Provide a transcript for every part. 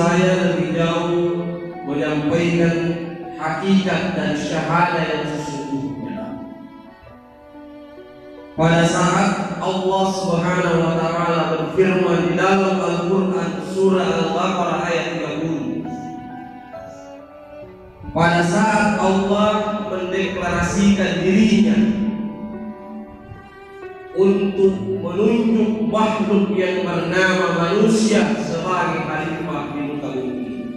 saya lebih jauh menyampaikan hakikat dan syahadah yang sesungguhnya. Pada saat Allah Subhanahu wa taala berfirman di dalam Al-Qur'an surah Al-Baqarah ayat 30. Pada saat Allah mendeklarasikan dirinya untuk menunjuk makhluk yang bernama manusia sebagai khalifah di muka bumi.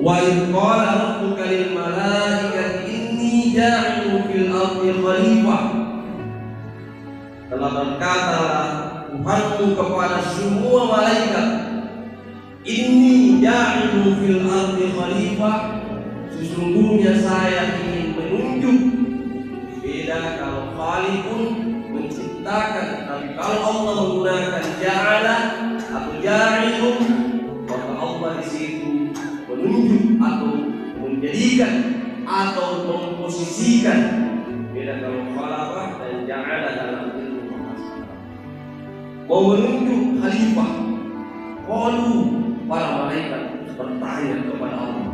Wa idh qala rabbuka lil malaikati inni ja'ilun fil ardi khalifah. Telah berkatalah Tuhanmu kepada semua malaikat, inni ja'ilun fil ardi khalifah, sesungguhnya saya ingin menunjuk. Beda kalau khaliqun menciptakan, tapi kalau Allah menggunakan ja'ala atau ja'ilun, maka Allah di situ menunjuk atau menjadikan atau memposisikan. Beda kalau khalaqa dan ja'ala dalam ilmu bahasa. Mau menunjuk khalifah. Qalu, para malaikat bertanya kepada Allah,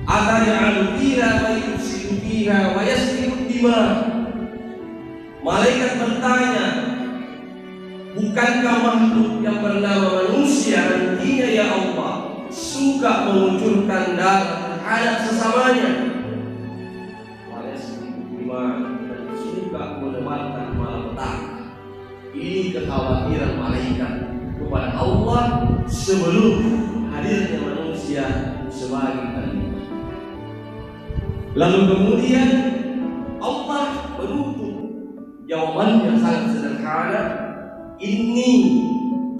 ataj'alu fiha man yufsidu fiha wa yasfiku dima. Malaikat bertanya, bukankah makhluk yang bernama manusia nantinya ya Allah suka mengucurkan darah terhadap sesamanya, wa yasfiku dima, dan suka menebarkan malapetaka. Ini kekhawatiran malaikat kepada Allah sebelum hadirnya manusia sebagai khalifah. Lalu kemudian Allah menutup jawabannya sangat sederhana, inni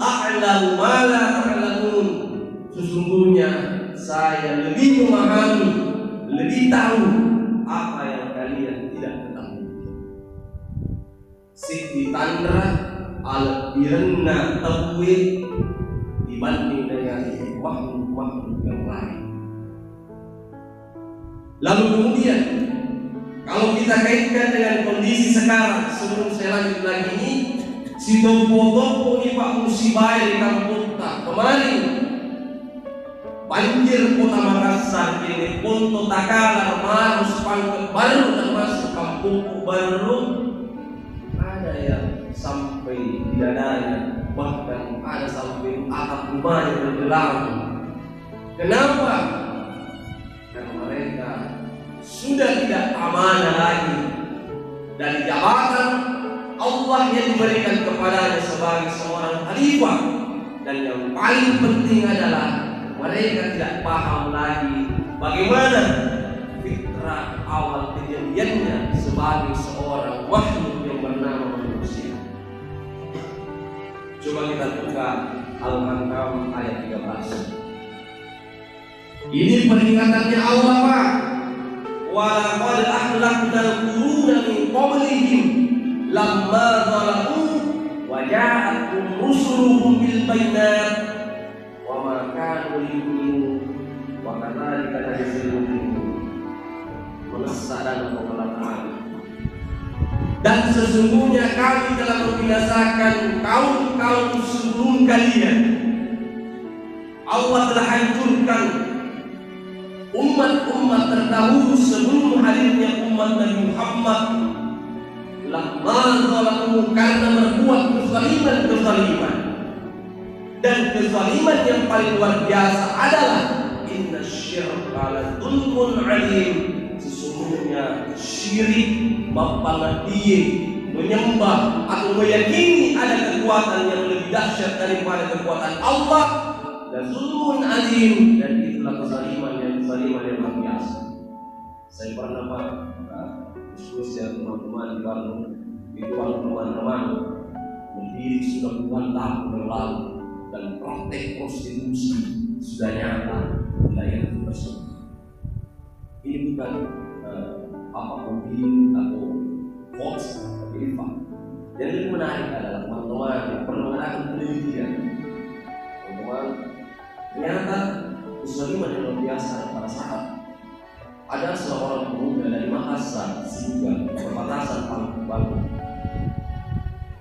a'lamu ma la ta'lamun, sesungguhnya saya lebih memahami, lebih tahu apa yang kalian tidak ketahui. Siti Tandra al-Birenna Tawwid dibanding dengan makhluk-makhluk yang lain. Lalu kemudian kalau kita kaitkan dengan kondisi sekarang, sebelum saya lanjut lagi ini, si topo-topo ini Pak musibah di kampung tak kemarin banjir kota Makassar ini Ponto Takalar Maros Pangkep Baru termasuk kampung baru, ada yang sampai dadanya, bahkan ada sampai atap rumahnya bergelam. Kenapa? Karena mereka sudah tidak amanah lagi dari jabatan Allah yang diberikan kepadanya sebagai seorang khalifah, dan yang paling penting adalah mereka tidak paham lagi bagaimana fitrah awal kejadiannya sebagai seorang makhluk yang bernama manusia. Coba kita buka Al-Ankam ayat 13. Ini peringatannya Allah, Pak. Wa laqad ahlaknal quruna min qablihim lamma zalamu wa ja'atuhum rusuluhum bil bayyinat wa ma kanu liyu'minu wa kadzalika najzil mujrimin. Dan sesungguhnya kami telah membinasakan kaum-kaum sebelum kalian. Allah telah hancurkan umat-umat terdahulu sebelum hadirnya umat Nabi Muhammad. Lamma zalamu, karena berbuat kezaliman. Dan kezaliman yang paling luar biasa adalah inna syirka la dzulmun 'adzim. Sesungguhnya syirik, mempangadiye, menyembah atau meyakini ada kekuatan yang lebih dahsyat daripada kekuatan Allah, dan zulmun 'adzim, dan itulah kezaliman yang luar biasa. Saya pernah Pak diskusi dengan teman-teman di Bandung, itu teman-teman berdiri sudah puluhan tahun berlalu dan praktek prostitusi sudah nyata di wilayah tersebut. Ini bukan opini atau hoax, tapi fakta. Yang lebih menarik adalah teman-teman yang pernah mengadakan penelitian. Teman-teman, ternyata kezaliman yang luar biasa pada saat ada seorang pemuda dari Makassar, Singa, perbatasan Pangkep Baru.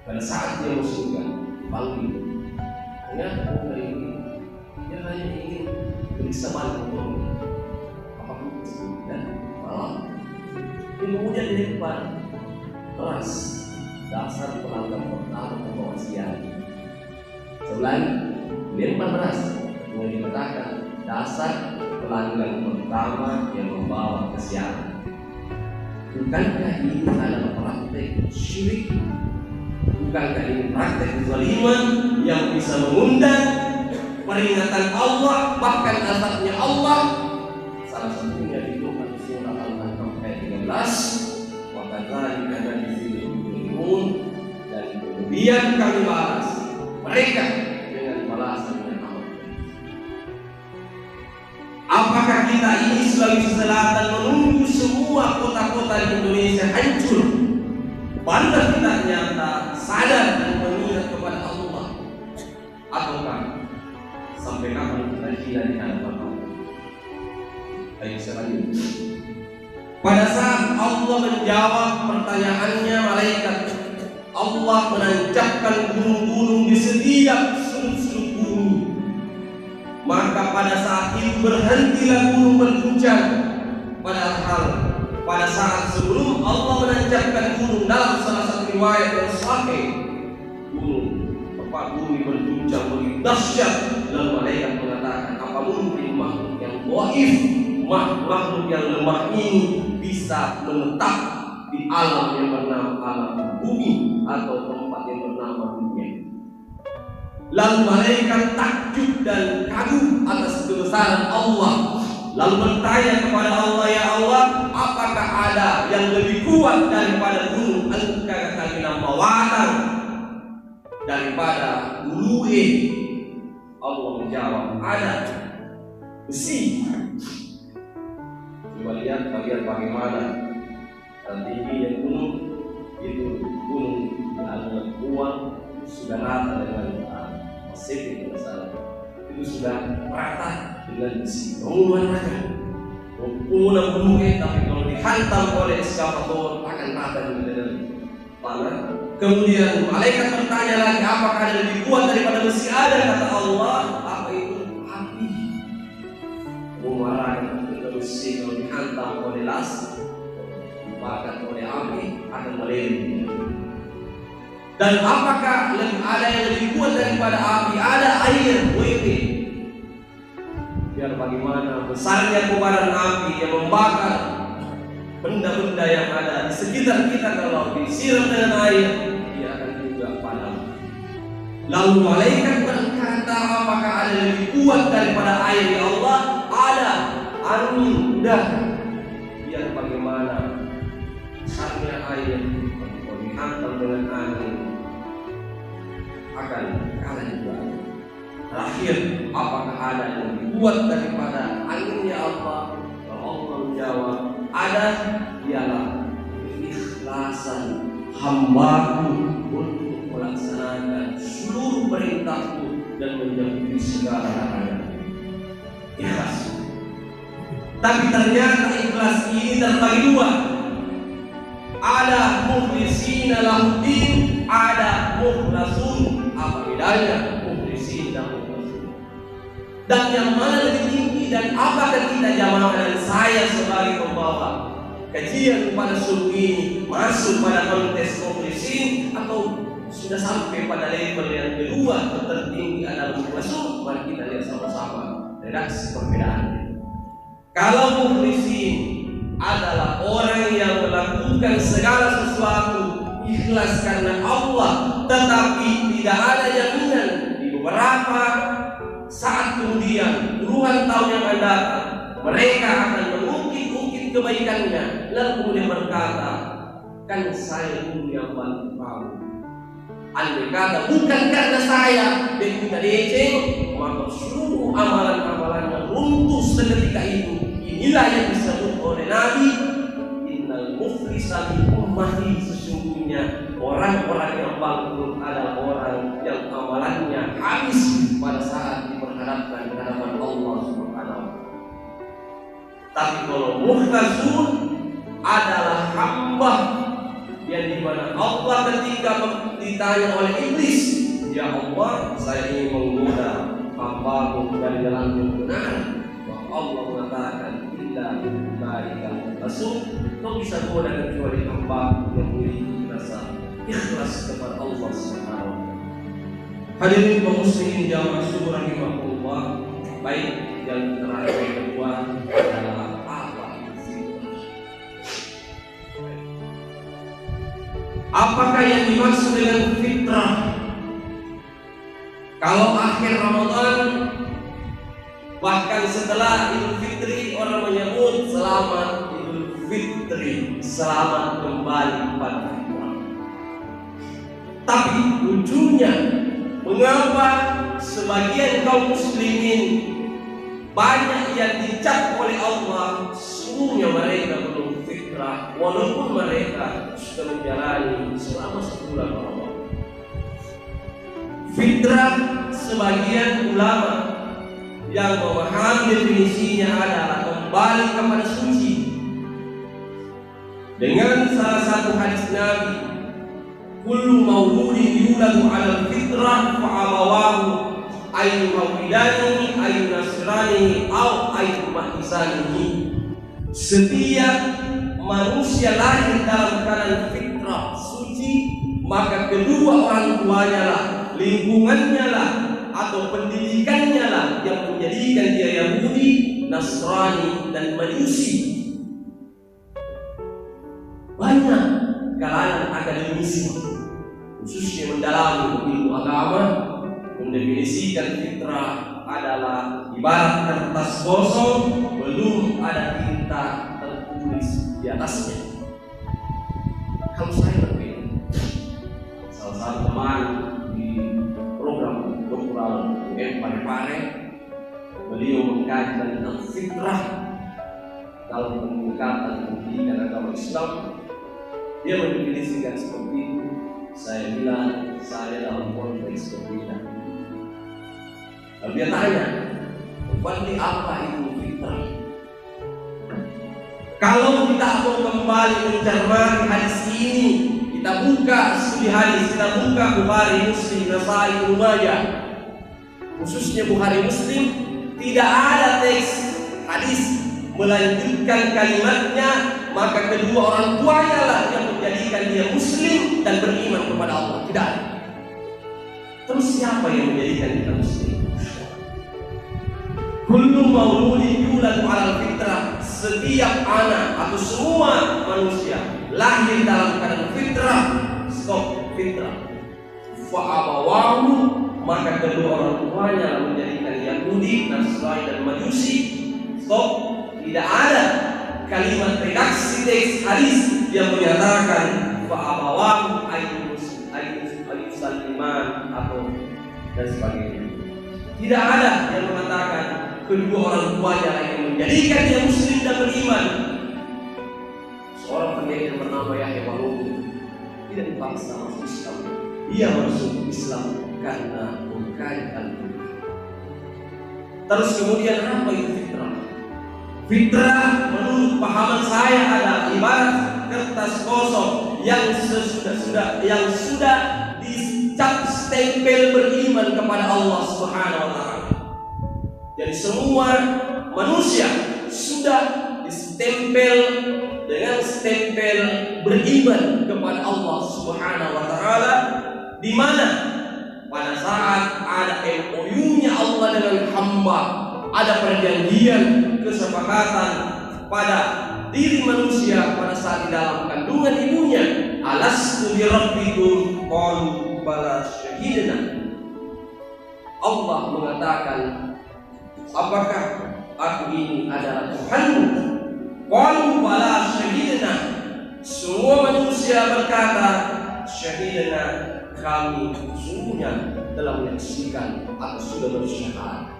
Pada saat dia masukkan dipanggil, ternyata pemuda ini Dia hanya ingin bersamaan untuk apapun itu dan malam. Kemudian di depan beras dasar pelanggan pertama membawa siang. Selain lempar beras, mulai dikatakan dasar pelanggan pertama yang membawa kesialan. Bukankah ini adalah praktek syirik? Bukankah ini praktek kezaliman yang bisa mengundang peringatan Allah, bahkan azabnya Allah? Salah satunya di surah Al-An'am ayat 13, maka tadi ada di sini dan kemudian kami balas mereka dengan balasan yang amat. Apakah kita ini Sulawesi Selatan menunggu semua kota-kota di Indonesia hancur baru kita nyata sadar dan mengingat kepada Allah? Ataukah sampai kapan kita hina di hadapan Allah? Ayo selanjutnya. Pada saat Allah menjawab pertanyaannya malaikat, Allah menancapkan gunung-gunung di setiap sudut-sudut bumi. Maka pada saat itu berhentilah gunung berguncang. Padahal pada saat sebelum Allah menancapkan gunung, dalam salah satu riwayat yang sahih, bumi berguncang begitu dahsyat. Lalu malaikat mengatakan, apa mungkin makhluk yang dhaif, makhluk yang lemah ini bisa menetap di alam yang bernama alam bumi atau tempat yang bernama dunia? Lalu malaikat takjub dan kagum atas kebesaran Allah. Lalu bertanya kepada Allah, ya Allah, apakah ada yang lebih kuat daripada gunung Al-Kakakina Mawatan, daripada Uluhe? Allah menjawab, ada. Besi. Coba lihat bagian bagaimana tingginya gunung itu, gunung yang kuat sudah rata dengan Pasifik masalah itu sudah rata dengan besi. Bangunan aja bangunan gunung, tapi kalau dihantam oleh eskavator akan rata dengan tanah. Kemudian malaikat bertanya lagi, apakah ada lebih kuat daripada besi? Ada, kata Allah. Apa itu? Api. Mengarahkan ke besi, kalau dihantam oleh las, dibakar oleh api, akan meleleh. Dan apakah ada yang lebih kuat daripada api? Ada, air, WP. Biar bagaimana besarnya kobaran api yang membakar benda-benda yang ada di sekitar kita, kalau disiram dengan air, dia akan juga padam. Lalu malaikat berkata, apakah ada yang lebih kuat daripada air? Ya Allah, ada, angin, udara. Biar bagaimana besarnya air, kalau dihantam dengan angin, akan kalah juga. Terakhir, apakah ada yang lebih kuat daripada angin? Ya Allah. Kalau Allah menjawab, ada, ialah keikhlasan hambaku untuk melaksanakan seluruh perintahku dan menjauhi segala larangan. Ikhlas. Tapi ternyata ikhlas ini terbagi dua. Ada mukhlisina lahuddin, ada mukhlasun. Apa bedanya mukhlisin dan mukhlasun? Dan yang mana lebih tinggi? Dan apakah kita jamaah dan saya sebagai pembawa kajian pada subuh ini masuk pada kontes mukhlisin, atau sudah sampai pada level yang kedua tertinggi adalah mukhlasun? Mari kita lihat sama-sama redaksi perbedaannya. Kalau mukhlisin adalah orang yang melakukan segala sesuatu ikhlas karena Allah, tetapi tidak ada jaminan di beberapa saat kemudian, puluhan tahun yang akan datang, mereka akan mengungkit-ungkit kebaikannya, lalu kemudian berkata, kan saya dulu yang bantu kamu. Andai kata bukan karena saya dan kita deceng, maka seluruh amalan-amalannya runtuh seketika itu. Inilah yang disebut oleh Nabi, innal muflisa min ummati, sesungguhnya orang-orang yang bangkrut adalah orang yang amalannya habis pada saat diperhadapkan di hadapan Allah Subhanahu wa taala. Tapi kalau mukhtasun adalah hamba yang dimana Allah ketika ditanya oleh iblis, ya Allah, saya ingin menggoda hamba-Mu dari jalan yang benar. Bahwa Allah mengatakan illa billahi rasul, kau bisa goda kecuali hamba yang memiliki rasa ikhlas kepada Allah Subhanahu wa taala. Hadirin kaum muslimin jamaah syukur rahimahullah. Baik, yang terakhir yang kedua adalah apa fitrah? Apakah yang dimaksud dengan fitrah? Kalau akhir Ramadan, bahkan setelah Idul Fitri, orang menyebut selamat Idul Fitri, selamat kembali pada fitrah. Tapi ujungnya, mengapa sebagian kaum muslimin banyak yang dicap oleh Allah sungguhnya mereka belum fitrah, walaupun mereka sudah menjalani selama sebulan Ramadan. Fitrah, sebagian ulama yang memahami definisinya adalah kembali kepada suci dengan salah satu hadis Nabi, kullu mauludin yuladu 'alal fitrah fa abawahu ayu hawidani ayu nasrani au ayu mahsanihi. Setiap manusia lahir dalam keadaan fitrah suci, maka kedua orang tuanya lah, lingkungannya lah, atau pendidikannya lah yang menjadikan dia Yahudi, Nasrani, dan Majusi. Banyak kalangan akademisi khususnya mendalami ilmu agama mendefinisikan fitrah adalah ibarat kertas kosong belum ada tinta tertulis di atasnya. Kalau saya berbeda, salah satu teman di program doktoral UN Parepare, beliau mengkaji tentang fitrah dalam pendekatan pendidikan agama Islam. Dia mendefinisikan seperti itu. Saya bilang saya dalam konteks berbeda. Lalu dia tanya, berarti apa itu fitrah? Kalau kita mau kembali mencermati hadis ini, kita buka studi hadis, kita buka Bukhari, Muslim, Nasai, Ibnu Majah, khususnya Bukhari, Muslim, tidak ada teks hadis melanjutkan kalimatnya, maka kedua orang tuanya lah yang menjadikan dia Muslim dan beriman kepada Allah. Tidak ada. Terus siapa yang menjadikan kita Muslim? Kullu mauludin yuladu 'alal fitrah. Setiap anak atau semua manusia lahir dalam keadaan fitrah. Stop, fitrah. Fa abawahu, maka kedua orang tuanya menjadikan Yahudi, Nasrani, dan Majusi. Stop. Tidak ada kalimat redaksi teks hadis yang menyatakan fa'abawahu ayyusaliman atau dan sebagainya. Tidak ada yang mengatakan kedua orang tuanya yang menjadikan dia Muslim dan beriman. Seorang pendeta bernama Yahya Walubi tidak dipaksa masuk Islam. Dia masuk Islam karena mengkaji Al-Quran. Terus kemudian apa itu fitrah? Fitrah menurut pahaman saya adalah ibarat kertas kosong yang sudah dicap stempel beriman kepada Allah Subhanahu wa taala. Jadi semua manusia sudah distempel dengan stempel beriman kepada Allah Subhanahu wa taala, di mana pada saat ada MOU-nya Allah dengan hamba, ada perjanjian kesepakatan pada diri manusia pada saat di dalam kandungan ibunya. Alastu bi rabbikum qalu bala syahidna. Allah mengatakan, apakah aku ini adalah Tuhanmu? Qalu bala syahidna. Semua manusia berkata, syahidna, kami sungguhnya telah menyaksikan atau sudah bersyahadat.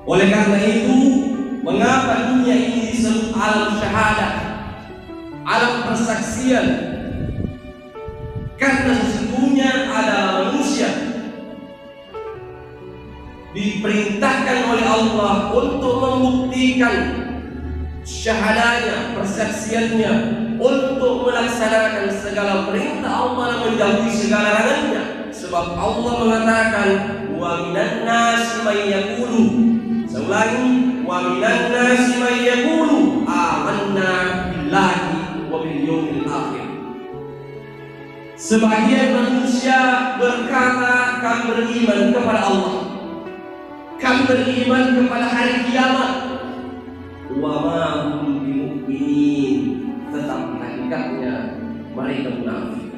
Oleh karena itu, mengapa dunia ini disebut alam syahadah, alam persaksian? Karena sesungguhnya adalah manusia diperintahkan oleh Allah untuk membuktikan syahadanya, persaksiannya, untuk melaksanakan segala perintah Allah dan menjauhi segala larangannya. Sebab Allah mengatakan, wa minan nasi may yaqulu. Saya ulangi, wa minan nasi may yaqulu amanna billahi wa bil yawmil akhir. Sebagian manusia berkata kami beriman kepada Allah, kami beriman kepada hari kiamat. Wa ma hum bimu'minin, tetapi hakikatnya mereka munafik.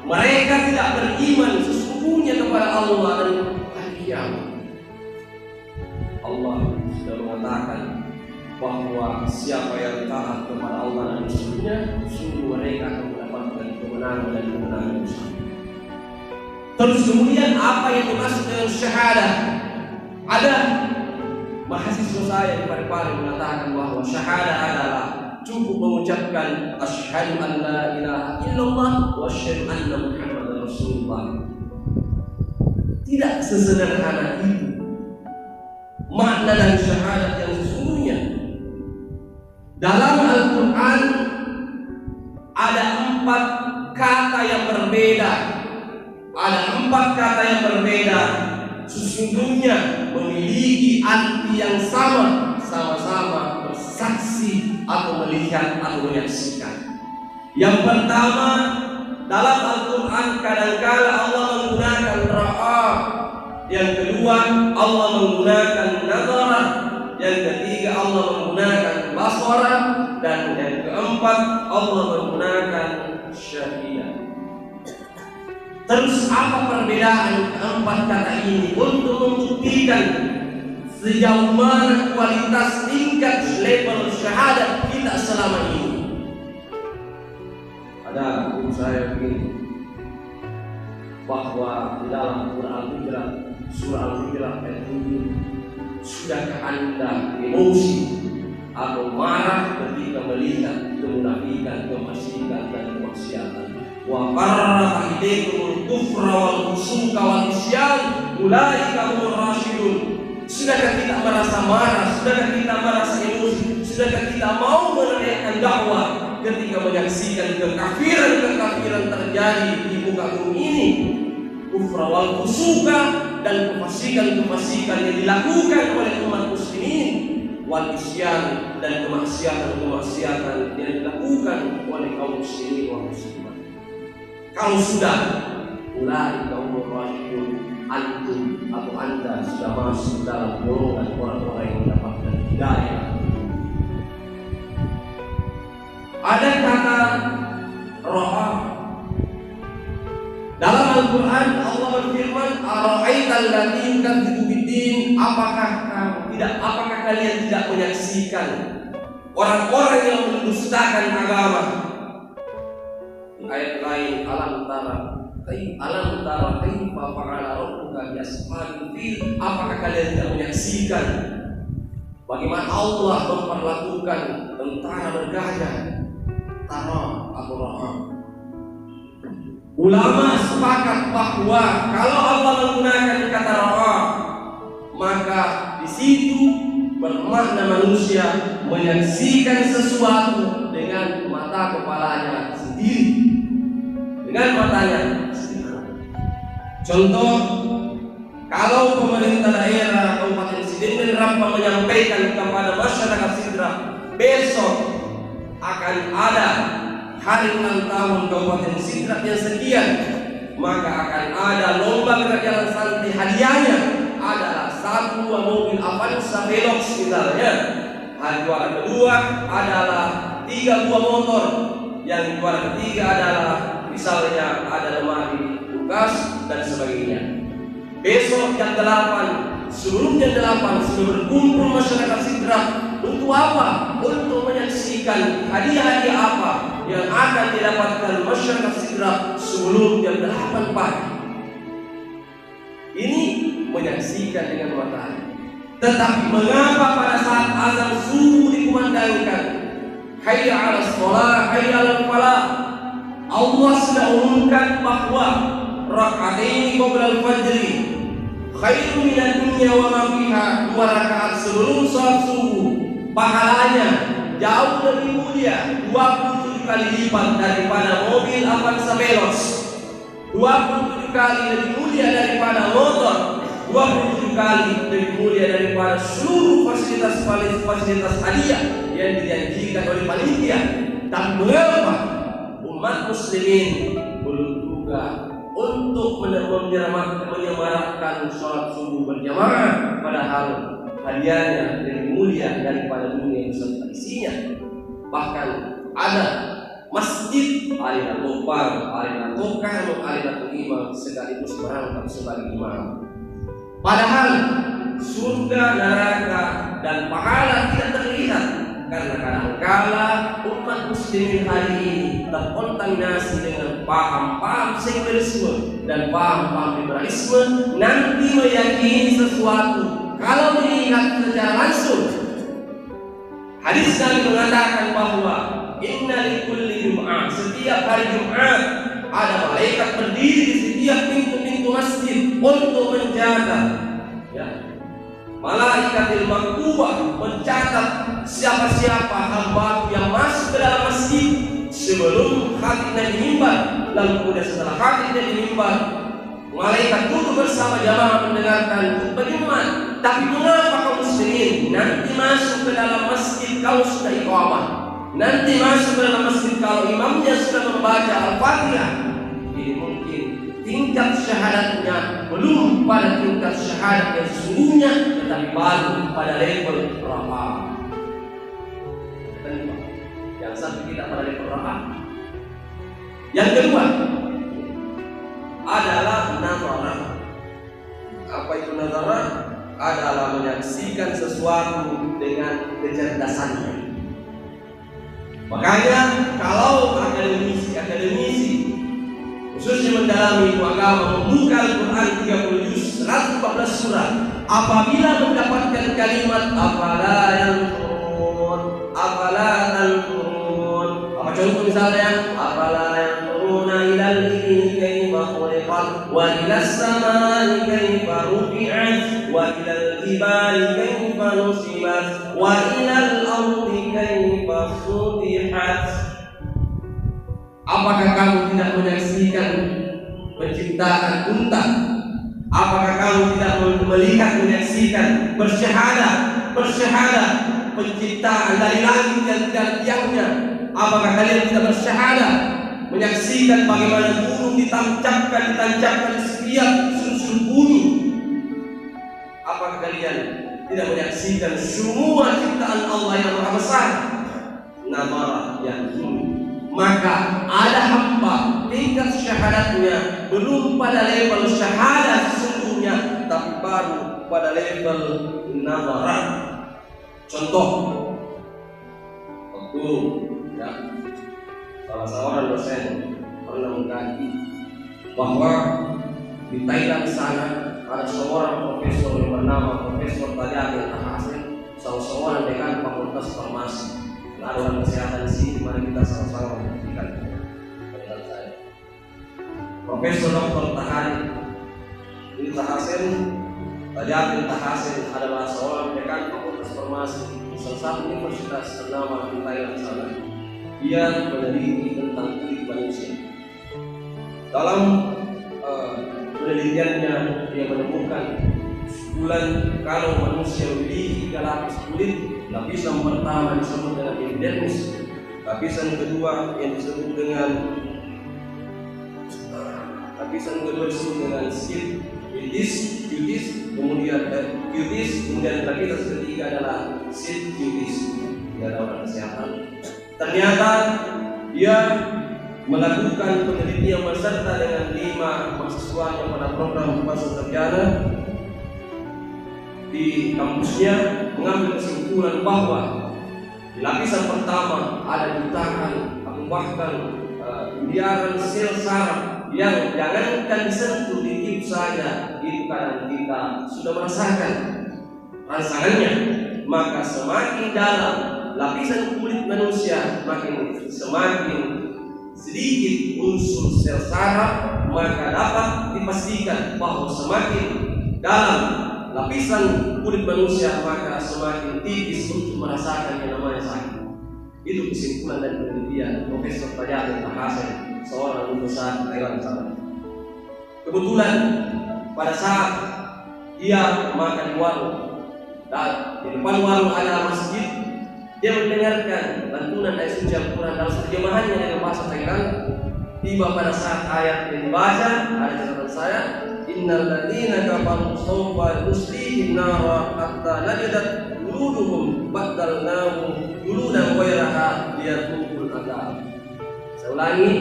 Mereka tidak beriman sesungguhnya kepada Allah dan hari kiamat. Allah sudah mengatakan bahwa siapa yang taat kepada Allah dan Rasulnya, sungguh mereka akan mendapatkan kemenangan dan kemenangan besar. Terus kemudian apa yang dimaksud dengan syahadah? Ada mahasiswa saya di Parepare mengatakan bahwa syahadah adalah cukup mengucapkan asyhadu an la ilaha illallah wa asyhadu anna muhammadar rasulullah. Tidak sesederhana itu makna dan syahadat yang sesungguhnya. Dalam Al-Quran ada 4 kata yang berbeda. Ada 4 kata yang berbeda, sesungguhnya memiliki arti yang sama, sama-sama bersaksi atau melihat atau menyaksikan. Yang pertama, dalam Al-Quran kadang-kala Allah menggunakan ra'a. Yang kedua, Allah menggunakan nadhara. Yang ketiga, Allah menggunakan basara. Dan yang keempat, Allah menggunakan syahidah. Terus apa perbedaan keempat kata ini untuk membuktikan sejauh mana kualitas tingkat level syahadat kita selama ini? Ada guru saya begini, bahwa di dalam surah Al-Hijrah ayat 7, sudahkah Anda emosi atau marah ketika melihat kemunafikan, kefasikan dan kemaksiatan? Wa qarra ilaykumul kufra wal fusuqa wal isyan ulaika humur rasyidun. Sudahkah kita merasa marah? Sudahkah kita merasa emosi? Sudahkah kita mau meneriakkan dakwah ketika menyaksikan kekafiran terjadi di muka bumi ini? Kufra wal fusuqa, dan kefasikan yang dilakukan oleh umat muslimin, wal isyan, dan kemaksiatan yang dilakukan oleh kaum muslimin wal muslimat. Kalau sudah mulai kaum rasyidun, antum atau anda sudah masuk dalam golongan orang-orang yang mendapatkan hidayah. Ada kata ra'a. Dalam Al-Quran Allah berfirman, ara'aital ladzi yukadzibu biddin, apakah kalian tidak menyaksikan orang-orang yang mendustakan agama? Di ayat lain, alam tara kaifa fa'ala rabbuka bi ashabil fil, apakah kalian tidak menyaksikan bagaimana Allah memperlakukan tentara bergajah? Tara atau ra'a. Ulama sepakat bahwa kalau Allah menggunakan kata ra'a, maka di situ bermakna manusia menyaksikan sesuatu dengan mata kepalanya sendiri, dengan matanya sendiri. Contoh, kalau pemerintah daerah Kabupaten Sidin Rapa menyampaikan kepada masyarakat Sidrap, besok akan ada hari ulang tahun Kabupaten Sidrap yang sekian, maka akan ada lomba gerak jalan santai, hadiahnya adalah 1 buah mobil Avanza Velox misalnya. Hari juara kedua adalah 3 buah motor, yang juara ketiga adalah misalnya ada lemari kulkas dan sebagainya. Besok jam 8, sebelum jam 8 sudah berkumpul masyarakat Sidrap. Untuk apa? Untuk menyaksikan hadiah-hadiah apa yang akan didapatkan masyarakat Sidrap sebelum jam 8 pagi. Ini menyaksikan dengan matanya. Tetapi mengapa pada saat azan subuh dikumandangkan, hayya 'alas shalah, hayya 'alal falah, Allah sudah umumkan bahwa raka'ataini qabla al-fajri khairu minad dunya wa ma fiha, 2 rakaat sebelum salat subuh pahalanya jauh lebih mulia 27 kali lipat daripada mobil Avanza Velox. 27 kali lebih mulia daripada motor, 27 kali lebih mulia daripada seluruh fasilitas hadiah yang dijanjikan oleh panitia. Dan mengapa umat muslimin belum juga untuk menyemarakkan sholat subuh berjamaah, padahal hadiahnya lebih mulia daripada dunia yang beserta isinya. Bahkan ada masjid alina topang, alina tokang, alina imam sekaligus berangkat sebagai imam. Padahal surga, neraka, dan pahala tidak terlihat karena kadangkala umat muslimin hari ini terkontaminasi dengan paham-paham sekulerisme dan paham-paham liberalisme, nanti meyakini sesuatu kalau dilihat secara langsung. Hadis Nabi mengatakan bahwa inna likulli jum'ah, setiap hari Jumat ada malaikat berdiri di setiap pintu-pintu masjid untuk menjaga, ya. Malaikatil maktubah mencatat siapa-siapa hamba yang masuk ke dalam masjid sebelum khatibnya di mimbar, lalu kemudian setelah khatibnya di mimbar, malaikat duduk bersama jamaah mendengarkan khutbah Jumat. Tapi mengapa kaum muslimin nanti masuk ke dalam masjid kalau sudah iqamah, nanti masuk ke dalam masjid kalau imamnya sudah membaca Al-Fatihah? Ini mungkin tingkat syahadatnya belum pada tingkat syahadat yang sesungguhnya, tetapi baru pada level rafa. Jangan sampai kita pada level rafa. Yang kedua adalah nazarah. Apa itu nazarah? Adalah menyaksikan sesuatu dengan kecerdasannya. Makanya kalau akademisi khususnya mendalami ilmu agama membuka Al-Quran 30 juz 114 surah, apabila mendapatkan kalimat afala yanzurun, apa contoh misalnya afala yanzuruna ilal ibli kaifa khuliqat wa ilas samai kaifa rufi'at wa ilal jibali kaifa nusibat wa ilal ardi kaifa sutihat. Apakah kamu tidak menyaksikan penciptaan unta? Apakah kamu tidak melihat menyaksikan bersyahadah penciptaan dari langit dan tiang-tiangnya? Apakah kalian tidak bersyahadah menyaksikan bagaimana gunung ditancapkan di setiap sudut bumi? Apakah kalian tidak menyaksikan semua ciptaan Allah yang maha besar? Nazarah yang ini. Maka ada hamba tingkat syahadatnya belum pada level syahadat sesungguhnya, tapi baru pada level nazarah. Contoh, waktu ya, salah seorang dosen pernah mengkaji bahwa di Thailand sana ada seorang profesor yang bernama Profesor Tajamil Tahasen, salah seorang dekan Fakultas Farmasi. Ada orang kesehatan di sini, mari kita sama-sama membuktikan pendapat saya. Profesor Dr. Tahasen Tajamil Tahasen adalah seorang dekan Fakultas Farmasi salah satu universitas ternama di Thailand sana. Dia meneliti tentang kulit manusia. Dalam penelitiannya dia menemukan kalau manusia memiliki 3 lapis kulit. Lapisan pertama disebut dengan epidermis, lapisan kedua yang disebut dengan skin, cutis, kemudian lapisan ketiga adalah cutis. Dia adalah orang kesehatan. Ternyata dia melakukan penelitian beserta dengan 5 mahasiswanya pada program Pasca Sarjana di kampusnya, mengambil kesimpulan bahwa di lapisan pertama ada jutaan atau bahkan miliaran sel saraf yang jangankan disentuh, ditiup saja itu kadang kita sudah merasakan rangsangannya. Maka semakin dalam lapisan kulit manusia, semakin sedikit unsur sel saraf, maka dapat dipastikan bahwa semakin dalam lapisan kulit manusia maka semakin tipis untuk merasakan yang namanya sakit. Itu kesimpulan dari penelitian Profesor Tajamil Tahasen, seorang lulusan Thailand sana. Kebetulan pada saat dia makan di warung dan di depan warung ada masjid, dia mendengarkan lantunan ayat suci Al-Quran dalam terjemahannya dengan bahasa Thailand. Tiba pada saat ayat yang dibaca, ada catatan saya, innal ladzina kafaru sawfa nuslihim nara hatta najadat juluduhum baddalnahum juludan ghairaha liyadhuqul adzab. Saya ulangi,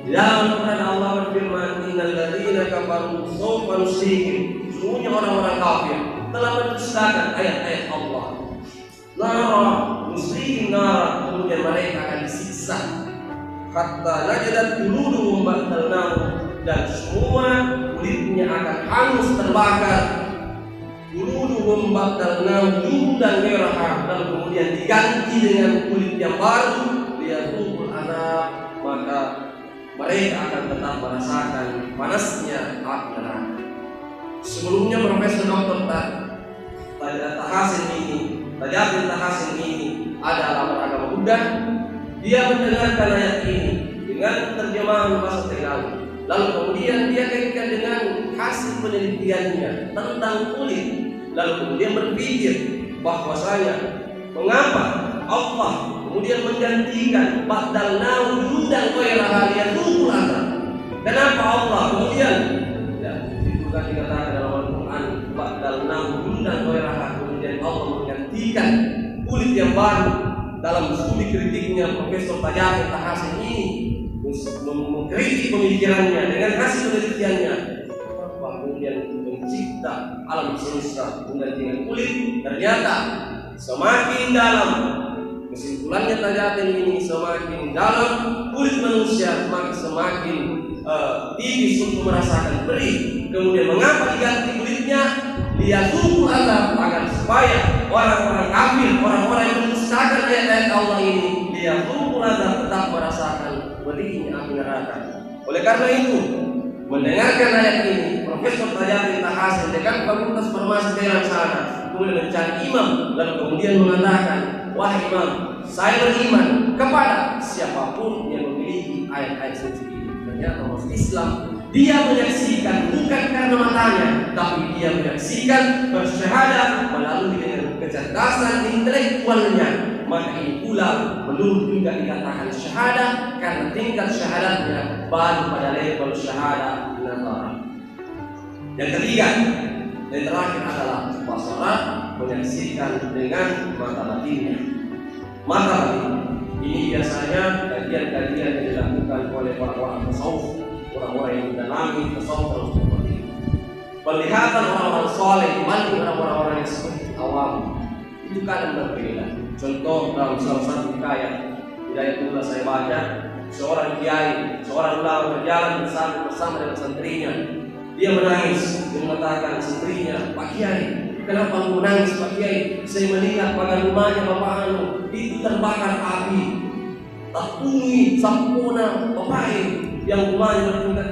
di dalam Al-Quran Allah berfirman, innal ladzina kafaru sawfa nuslihim, sesungguhnya orang-orang kafir telah mendustakan ayat-ayat Allah. Nara nuslihim nara, kemudian mereka akan disiksa. Hatta najadat juluduhum baddalnahum, dan semua kulitnya akan hangus terbakar. Juluduhum baddalnahum juludan ghairaha, dan kemudian diganti dengan kulit yang baru. Liyadhuqul adzab, maka mereka akan tetap merasakan panasnya api neraka. Sebelumnya Profesor Dr. Tajaddud Tahasin ini adalah agama Buddha. Dia mendengarkan ayat ini dengan terjemahan bahasa Thailand. Lalu kemudian dia kaitkan dengan hasil penelitiannya tentang kulit. Lalu kemudian berpikir bahwasanya mengapa Allah kemudian menggantikan baddalnahu juludan ghairaha liyadhuqul adzab. Kenapa Allah kemudian itu kan dikatakan dalam Al-Quran baddalnahu juludan ghairaha, kemudian Allah menggantikan kulit yang baru. Dalam studi kritiknya Profesor Tajaddud Tahasin ini mengkritik pemikirannya dengan hasil penelitiannya, kemudian mencipta alam semesta menggantikan kulit. Ternyata semakin dalam kesimpulannya Tajaddud ini, semakin dalam kulit manusia semakin tipis untuk merasakan perih. Kemudian mengapa diganti kulitnya? Liyadhuqul adzab, agar supaya orang-orang kafir, orang-orang yang mendustakan ayat-ayat Allah ini, liyadhuqul adzab, tetap merasakan pedihnya api neraka. Oleh karena itu, mendengarkan ayat ini, Profesor Tajaddud Tahasin dekan Fakultas Farmasi Thailand sana kemudian mencari imam, lalu kemudian mengatakan, wahai imam, saya beriman kepada siapapun yang memiliki ayat-ayat suci ini. Ternyata umat Islam, dia menyaksikan bukan karena matanya, tapi dia menyaksikan bersyahadat melalui dengan kecerdasan intelektualnya. Maka ini pula belum juga dikatakan syahadat, karena tingkat syahadatnya baru pada level syahadat nazar. Yang ketiga dan terakhir adalah basara, menyaksikan dengan mata batinnya. Mata batin ini biasanya kajian-kajian yang dilakukan oleh orang-orang tasawuf, orang-orang yang mendalami tasawuf seperti itu. Penglihatan orang-orang soleh dibanding orang-orang yang seperti awam itu kadang berbeda. Contoh dalam salah satu hidayatullah saya baca, seorang kiai, seorang ulama berjalan bersama dengan santrinya. Dia menangis, dia mengatakan santrinya, Pak Kiai, kenapa kamu menangis Pak Kiai? Saya melihat pada rumahnya Bapak anu itu terbakar api. Tapungi, sampuna, Bapak yang rumahnya bertingkat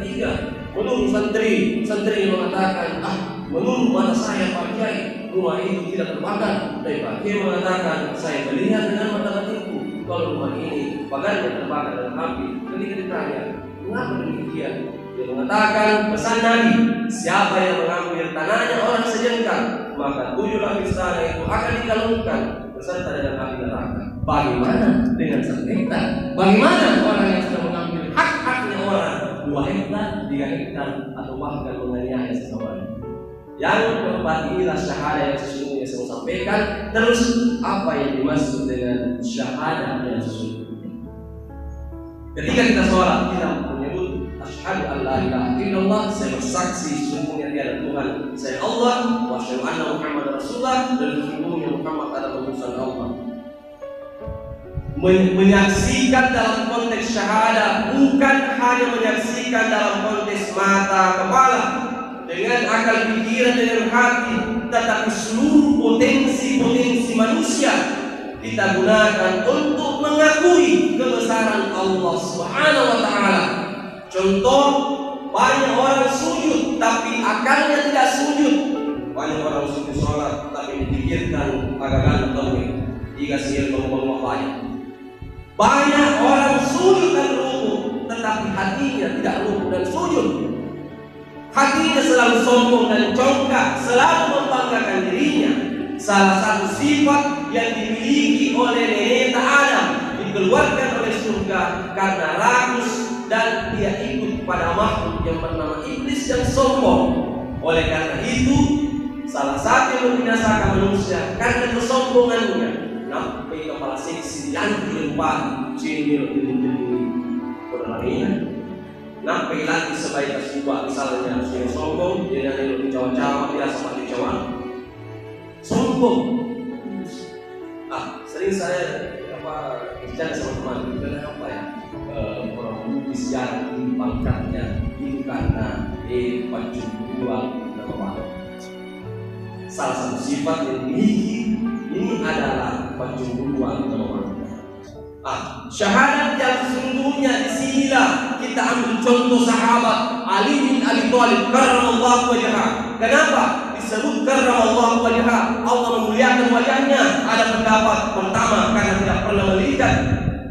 3. Menurut santri mengatakan, menurut mata saya Pak Kiai, rumah itu tidak terbakar. Tapi Pak Kiai mengatakan, saya melihat dengan mata batinku kalau rumah ini pagarnya terbakar dengan api. Ketika ditanya, mengapa demikian? Dia mengatakan pesan Nabi, siapa yang mengambil tanahnya orang sejengkal, maka 7 lapis tanah itu akan dikalungkan beserta dengan api neraka. Bagaimana dengan sengketa? Bagaimana orang yang sudah mengambil hak-haknya orang 2 hektar, 3 hektar, atau bahkan menganiaya seseorang? Yang keempat inilah syahadah yang sesungguhnya saya sampaikan. Terus apa yang dimaksud dengan syahadah yang sesungguhnya? Ketika kita sholat, kita menyebut asyhadu an la ilaha illallah, saya bersaksi sesungguhnya tiada Tuhan selain Allah, wa asyhadu anna Muhammadar Rasulullah, dan sesungguhnya Muhammad adalah utusan Allah. Menyaksikan dalam konteks syahadah bukan hanya menyaksikan dalam konteks mata kepala dengan akal pikiran dengan hati, tetapi seluruh potensi manusia kita gunakan untuk mengakui kebesaran Allah Subhanahu wa taala. Contoh, banyak orang sujud tapi akalnya tidak sujud. Banyak orang sujud sholat tapi dipikirkan agak tauhid. Jika sihir ngomong banyak. Banyak orang sujud dan ruku tetapi hatinya tidak ruku dan sujud. hatinya selalu sombong dan congkak, selalu membanggakan dirinya. Salah satu sifat yang dimiliki oleh nenek Adam, dikeluarkan oleh surga karena rakus dan dia ikut pada makhluk yang bernama iblis yang sombong. Oleh karena itu, salah satu yang membinasakan manusia karena kesombongannya, sampai kepala seksi yang dilempar cemil ini berlarian. Sampai lagi sebaik sebuah misalnya yang sombong, dia yang dicawa-cawa biasa pakai cawa. Sombong. Sering saya bicara sama teman, kenapa ya orang bugis yang pangkatnya itu karena baju uang nama Allah. Salah satu sifat yang dimiliki ini adalah baju uang nama Allah. Syahadat yang sesungguhnya disinilah kita ambil contoh sahabat Ali bin Abi Thalib karramallahu wajhah. Kenapa disebut karramallahu wajhah? Allah memuliakan wajahnya. Ada pendapat pertama karena tidak pernah melihat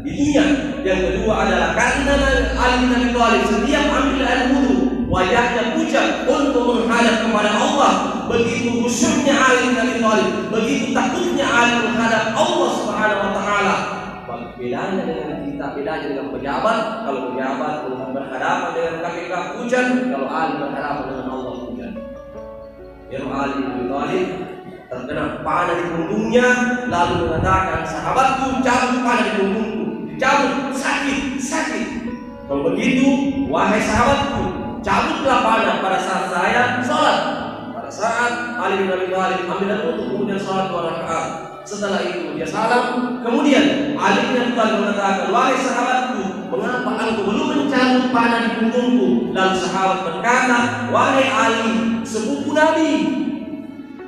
di dunia. Yang kedua adalah karena Ali bin Abi Thalib setiap ambil air wudu wajahnya pucat untuk menghadap kepada Allah. Begitu khusyuknya Ali bin Abi Thalib, begitu takutnya Ali menghadap Allah Subhanahu wa taala. Bedanya dengan kita, bedanya dengan pejabat. Kalau pejabat berhadapan dengan KPK hujan, kalau Ali berhadapan dengan Allah hujan. Yang Ali bin Abi Thalib terkena panah di punggungnya, lalu mengatakan, sahabatku cabut panah di punggungku, dicabut, sakit. Kalau begitu, wahai sahabatku, cabutlah panah pada saat saya sholat. Pada saat Ali bin Abi Thalib ambil wudu kemudian sholat 2 rakaat. Setelah itu dia salam. Kemudian Ali bin Abi Thalib mengatakan, wahai sahabatku, mengapa engkau belum mencabut panah di punggungku? Lalu sahabat berkata, wahai Ali, sepupu Nabi,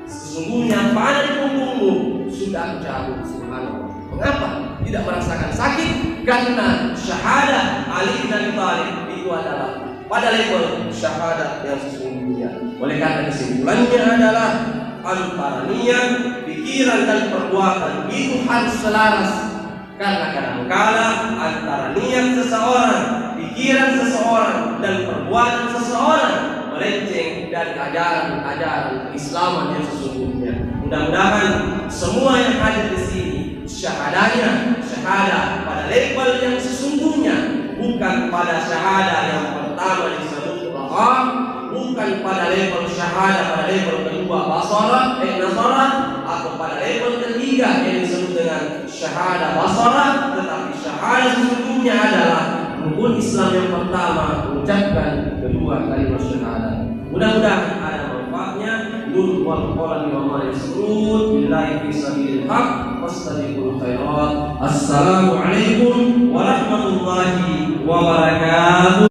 sesungguhnya panah di punggungmu sudah cabut. Subhanallah. Mengapa tidak merasakan sakit? Karena syahadat Ali bin Abi Thalib itu adalah pada level syahadat yang sesungguhnya. Oleh karena kesimpulannya adalah antara niat, pikiran dan perbuatan itu harus selaras. Karena kadang-kala antara niat seseorang, pikiran seseorang dan perbuatan seseorang melenceng dari ajaran Islaman yang sesungguhnya. Mudah-mudahan semua yang hadir di sini syahadat pada level yang sesungguhnya, bukan pada syahadat yang pertama disebut Rahman, bukan pada level syahadat pada level kedua basara nasara, atau pada level ketiga yang disebut dengan syahadat basara, tetapi syahadat sesungguhnya adalah rukun Islam yang pertama, mengucapkan kedua kalimat syahadat. Mudah-mudahan ada manfaatnya. Nur wal qalam wa ma yasrun billahi fi sabilil haq wastabiqul khairat. Assalamualaikum warahmatullahi wabarakatuh.